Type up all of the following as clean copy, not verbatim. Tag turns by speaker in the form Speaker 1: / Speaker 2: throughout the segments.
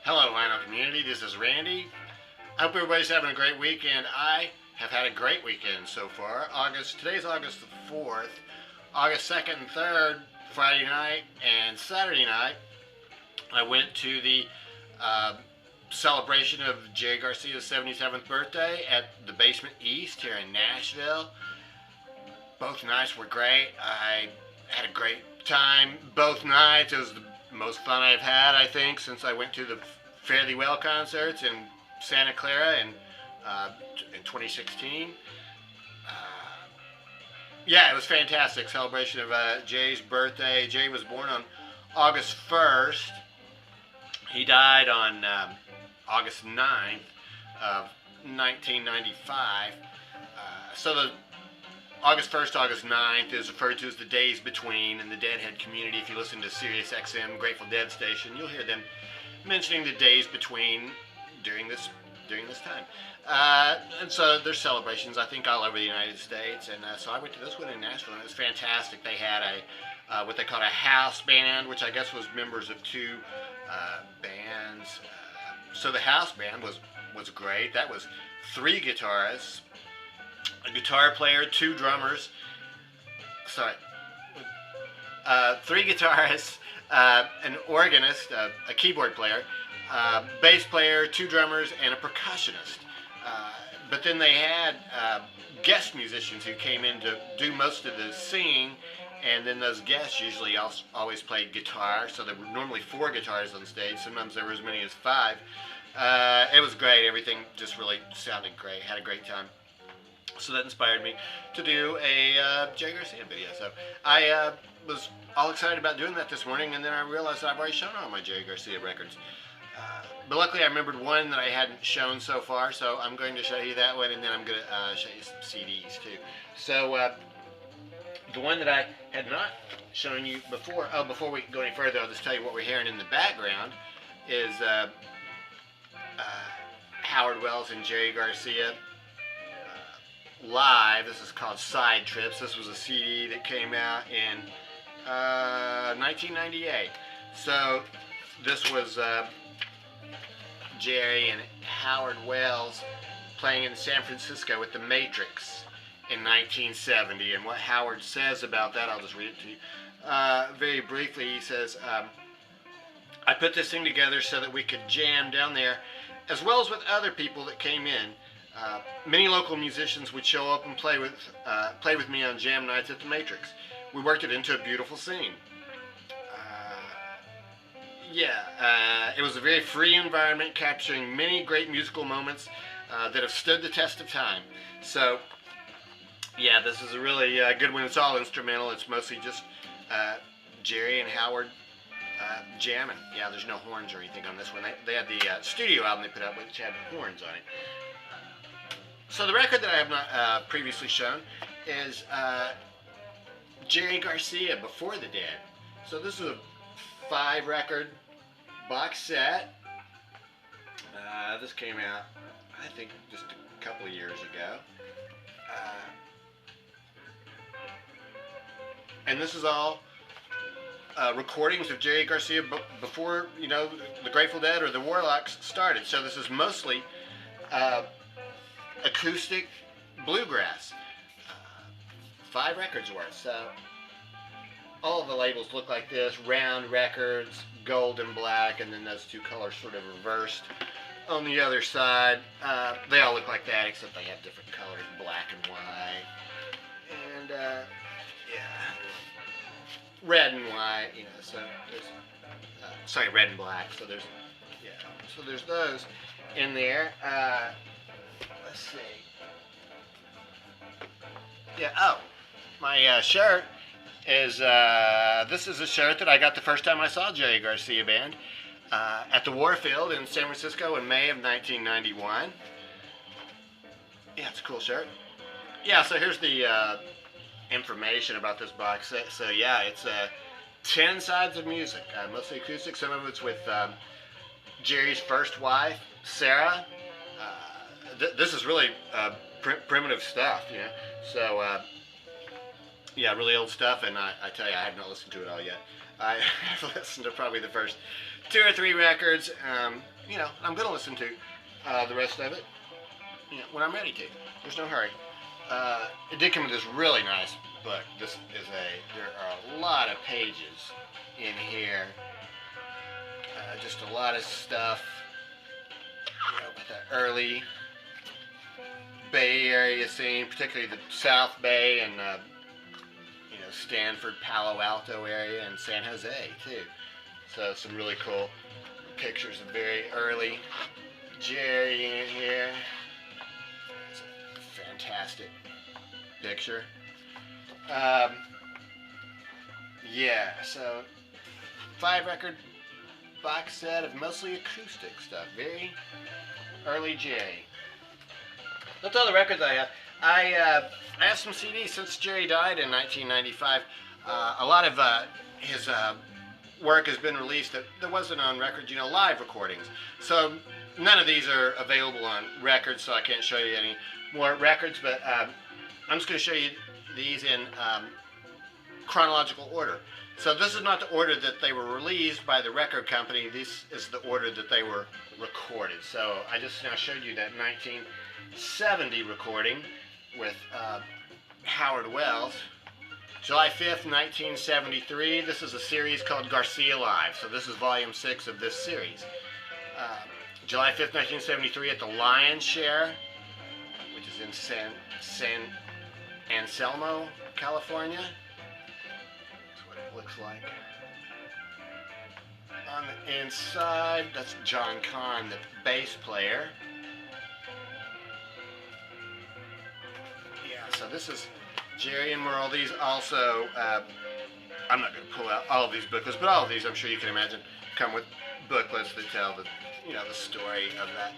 Speaker 1: Hello, Vinyl community. This is Randy. I hope everybody's having a great weekend. I have had a great weekend so far. Today's August the 4th. August 2nd and 3rd, Friday night and Saturday night, I went to the celebration of Jerry Garcia's 77th birthday at the Basement East here in Nashville. Both nights were great. I had a great time both nights. It was the most fun I've had, I think, since I went to the Fairly Well concerts in Santa Clara in 2016. Yeah, it was fantastic. Celebration of Jay's birthday. Jay was born on August 1st. He died on August 9th of 1995. So the August 1st, August 9th is referred to as the days between in the Deadhead community. If you listen to Sirius XM Grateful Dead station, you'll hear them mentioning the days between during this time. And so there's celebrations, I think, all over the United States. And so I went to this one in Nashville, and it was fantastic. They had what they called a house band, which I guess was members of two bands. So the house band was great. That was three guitarists, a guitar player, two drummers. Three guitarists, an organist, a keyboard player, bass player, two drummers, and a percussionist. But then they had guest musicians who came in to do most of the singing, and then those guests usually always played guitar. So there were normally four guitars on stage. Sometimes there were as many as five. It was great. Everything just really sounded great. Had a great time. So that inspired me to do a Jerry Garcia video. So I was all excited about doing that this morning, and then I realized that I've already shown all my Jerry Garcia records. But luckily I remembered one that I hadn't shown so far, so I'm going to show you that one, and then I'm going to show you some CDs too. So the one that I had not shown you before, before we go any further, I'll just tell you what we're hearing in the background is Howard Wells and Jerry Garcia live. This is called Side Trips. This was a CD that came out in 1998. So this was Jerry and Howard Wells playing in San Francisco with the Matrix in 1970. And what Howard says about that, I'll just read it to you very briefly. He says, I put this thing together so that we could jam down there, as well as with other people that came in. Many local musicians would show up and play with me on jam nights at the Matrix. We worked it into a beautiful scene. It was a very free environment, capturing many great musical moments that have stood the test of time. So, yeah, this is a really good one. It's all instrumental. It's mostly just Jerry and Howard jamming. Yeah, there's no horns or anything on this one. They had the studio album they put out, which had horns on it. So the record that I have not previously shown is Jerry Garcia Before the Dead. So this is a 5-record box set. This came out, I think, just a couple of years ago. And this is all recordings of Jerry Garcia before, you know, the Grateful Dead or the Warlocks started. So this is mostly acoustic bluegrass. 5 records worth. So all of the labels look like this: Round Records, gold and black, and then those two colors sort of reversed on the other side. They all look like that, except they have different colors, black and white, and red and white. You know, so there's red and black. So there's those in there. Let's see. Yeah. Oh, my shirt is this is a shirt that I got the first time I saw Jerry Garcia Band at the Warfield in San Francisco in May of 1991. Yeah, it's a cool shirt. Yeah, so here's the information about this box set. So yeah, it's 10 sides of music, mostly acoustic. Some of it's with Jerry's first wife, Sarah. This is really primitive stuff, you know. So yeah, really old stuff, and I tell you, I have not listened to it all yet. I have listened to probably the first 2 or 3 records. you know, I'm going to listen to the rest of it, you know, when I'm ready to. There's no hurry. It did come with this really nice book. This is there are a lot of pages in here. Just a lot of stuff, you know, about the early Bay Area scene, particularly the South Bay and, you know, Stanford, Palo Alto area, and San Jose, too. So some really cool pictures of very early Jerry in here. It's a fantastic picture. Yeah, so 5-record box set of mostly acoustic stuff. Very early Jerry. That's all the records I have. I have some CDs since Jerry died in 1995. A lot of his work has been released that wasn't on record, you know, live recordings. So none of these are available on records, so I can't show you any more records, but I'm just going to show you these in chronological order. So this is not the order that they were released by the record company. This is the order that they were recorded. So I just now showed you that 1970 recording with Howard Wells. July 5th, 1973. This is a series called Garcia Live. So this is volume 6 of this series. July 5th, 1973 at the Lion's Share, which is in San Anselmo, California. That's what it looks like. On the inside, that's John Kahn, the bass player. Yeah, so this is Jerry and Merle. These also, I'm not going to pull out all of these booklets, but all of these, I'm sure you can imagine, come with booklets that tell the, you know, the story of that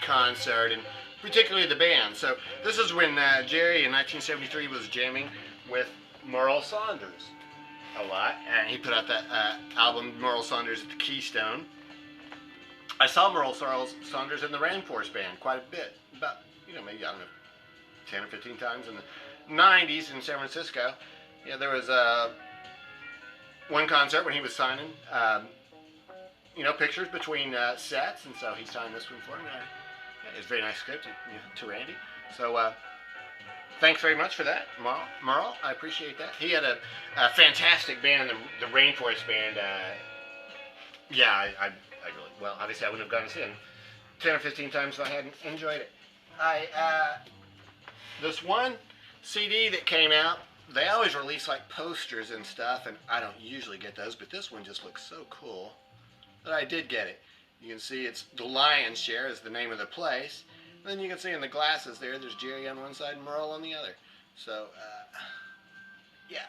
Speaker 1: concert, and particularly the band. So this is when Jerry in 1973 was jamming with Merle Saunders a lot, and he put out that album, Merle Saunders at the Keystone. I saw Merle Saunders in the Rainforest Band quite a bit, about, you know, maybe, I don't know, 10 or 15 times in the 90s in San Francisco. Yeah, there was one concert when he was signing, you know, pictures between sets, and so he signed this one for me. It's a very nice script, you know, to Randy. So thanks very much for that, Merle. I appreciate that. He had a fantastic band, the Rainforest Band. Yeah, I really, well, obviously I wouldn't have gone to see him 10 or 15 times if I hadn't enjoyed it. This one CD that came out, they always release like posters and stuff, and I don't usually get those, but this one just looks so cool that I did get it. You can see it's the Lion's Share is the name of the place. And then you can see in the glasses there's Jerry on one side and Merle on the other. So, yeah.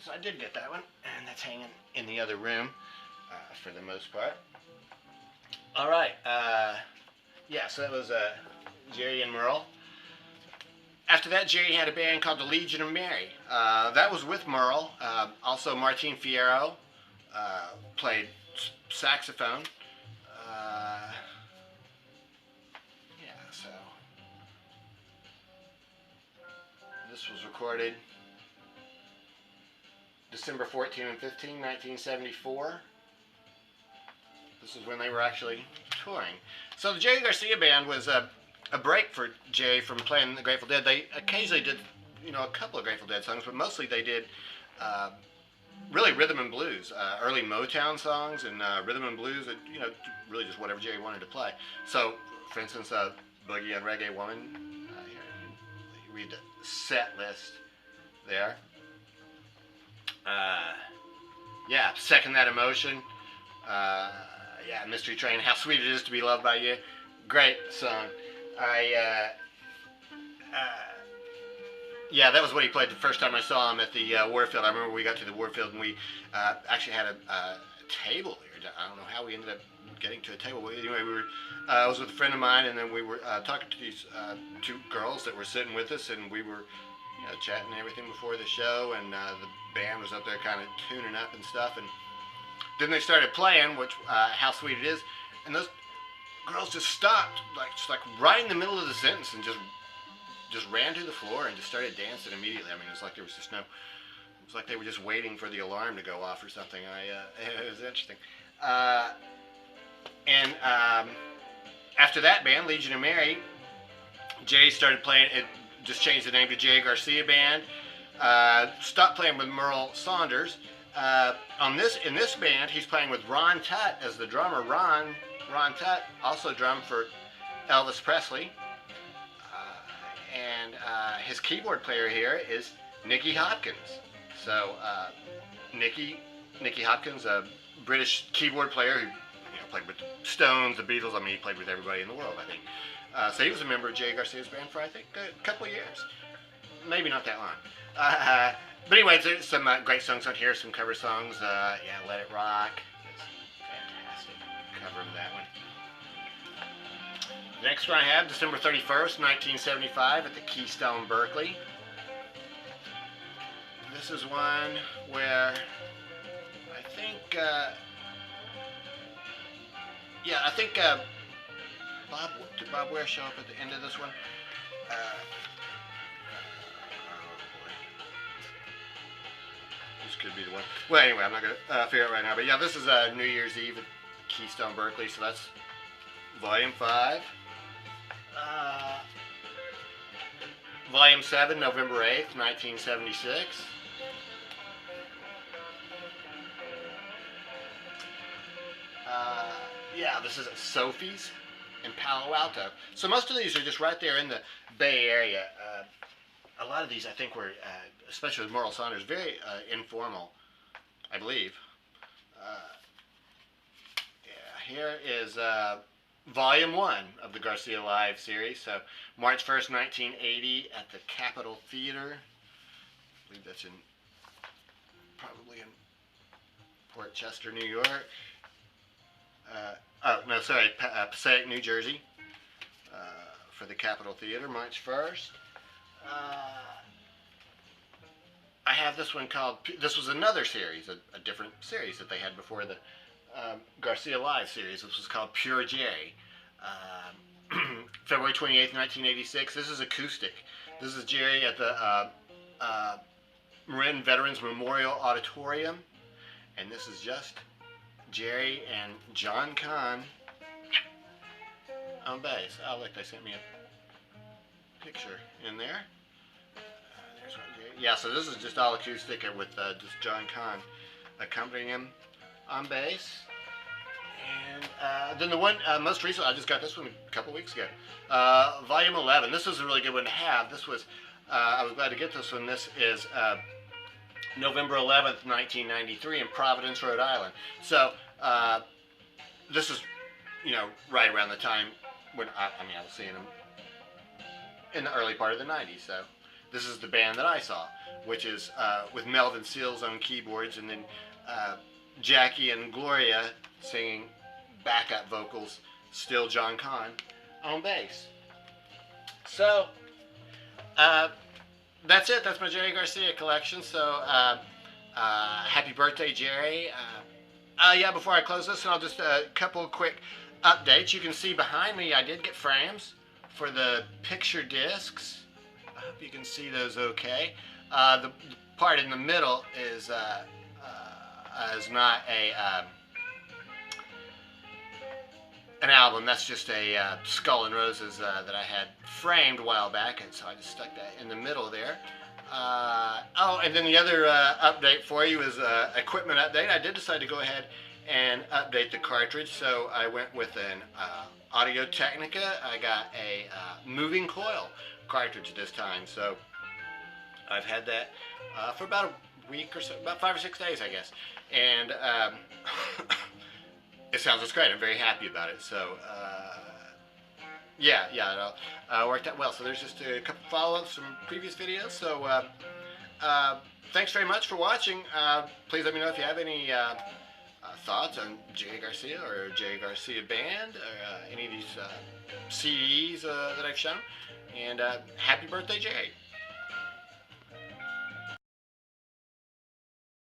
Speaker 1: So I did get that one, and that's hanging in the other room for the most part. All right. Yeah, so that was Jerry and Merle. After that, Jerry had a band called the Legion of Mary. That was with Merle. Also, Martin Fierro played saxophone. Yeah, so this was recorded December 14 and 15, 1974. This is when they were actually touring. So the Jerry Garcia Band was a break for Jerry from playing the Grateful Dead. They occasionally did, you know, a couple of Grateful Dead songs, but mostly they did really rhythm and blues, early Motown songs and rhythm and blues, you know, really just whatever Jerry wanted to play. So, for instance, Boogie and Reggae Woman, here, you read the set list there. Yeah, Second That Emotion, yeah, Mystery Train, How Sweet It Is to Be Loved by You, great song. Yeah, that was what he played the first time I saw him at the Warfield. I remember we got to the Warfield and we actually had a table there. I don't know how we ended up getting to a table. Anyway, I was with a friend of mine, and then we were talking to these two girls that were sitting with us, and we were, you know, chatting and everything before the show, and the band was up there kind of tuning up and stuff, and then they started playing, which How Sweet It Is, and those girls just stopped, like right in the middle of the sentence, and just ran to the floor and just started dancing immediately. I mean, it was like there was just no, it was like they were just waiting for the alarm to go off or something. It was interesting. And after that band, Legion of Mary, Jay started playing. It just changed the name to Jerry Garcia Band. Stopped playing with Merle Saunders. In this band, he's playing with Ron Tutt as the drummer. Ron Tutt also drummed for Elvis Presley. And his keyboard player here is Nicky Hopkins. So Nicky Hopkins, a British keyboard player who played with Stones, the Beatles. I mean, he played with everybody in the world, I think. So he was a member of Jerry Garcia's band for, I think, a couple of years. Maybe not that long. But anyway, there's some great songs on here, some cover songs. Yeah, Let It Rock. It's fantastic cover of that one. The next one I have, December 31st, 1975 at the Keystone, Berkeley. This is one where I think, did Bob Ware show up at the end of this one? This could be the one. Well, anyway, I'm not going to figure it out right now. But yeah, this is New Year's Eve at Keystone, Berkeley. So that's Volume 5. Volume 7, November 8th, 1976. Yeah, this is at Sophie's in Palo Alto. So most of these are just right there in the Bay Area. A lot of these, I think, were, especially with Merle Saunders, very informal, I believe. Yeah, here is Volume 1 of the Garcia Live series. So March 1st, 1980 at the Capitol Theater. I believe that's probably in Port Chester, New York. Passaic, New Jersey, for the Capitol Theater, March 1st. I have this one called, this was another series, a different series that they had before the Garcia Live series. This was called Pure J. February 28th, 1986. This is acoustic. This is Jerry at the Marin Veterans Memorial Auditorium. And this is just Jerry and John Kahn on bass. Oh, look, they sent me a picture in there. There's one, Jerry. Yeah, so this is just all acoustic with just John Kahn accompanying him on bass. And then the one most recent, I just got this one a couple weeks ago. Volume 11. This was a really good one to have. This was, I was glad to get this one. This is November 11th, 1993 in Providence, Rhode Island. So this is, right around the time when I was seeing them in the early part of the 90s. So this is the band that I saw, which is with Melvin Seals on keyboards, and then Jackie and Gloria singing backup vocals, still John Kahn on bass. So that's it. That's my Jerry Garcia collection. So happy birthday, Jerry. Yeah, before I close this, I'll just a couple quick updates. You can see behind me I did get frames for the picture discs. I hope you can see those okay. The part in the middle is not an album. That's just a Skull and Roses that I had framed a while back, and so I just stuck that in the middle there. Oh, and then the other update for you is equipment update. I did decide to go ahead and update the cartridge, so I went with an Audio Technica. I got a moving coil cartridge this time, so I've had that for about a week or so, about 5 or 6 days, I guess, and it sounds just great. I'm very happy about it. So yeah, it worked out well. So there's just a couple follow-ups from previous videos. So thanks very much for watching. Please let me know if you have any thoughts on Jerry Garcia or Jerry Garcia Band or any of these CDs that I've shown. And happy birthday, Jerry.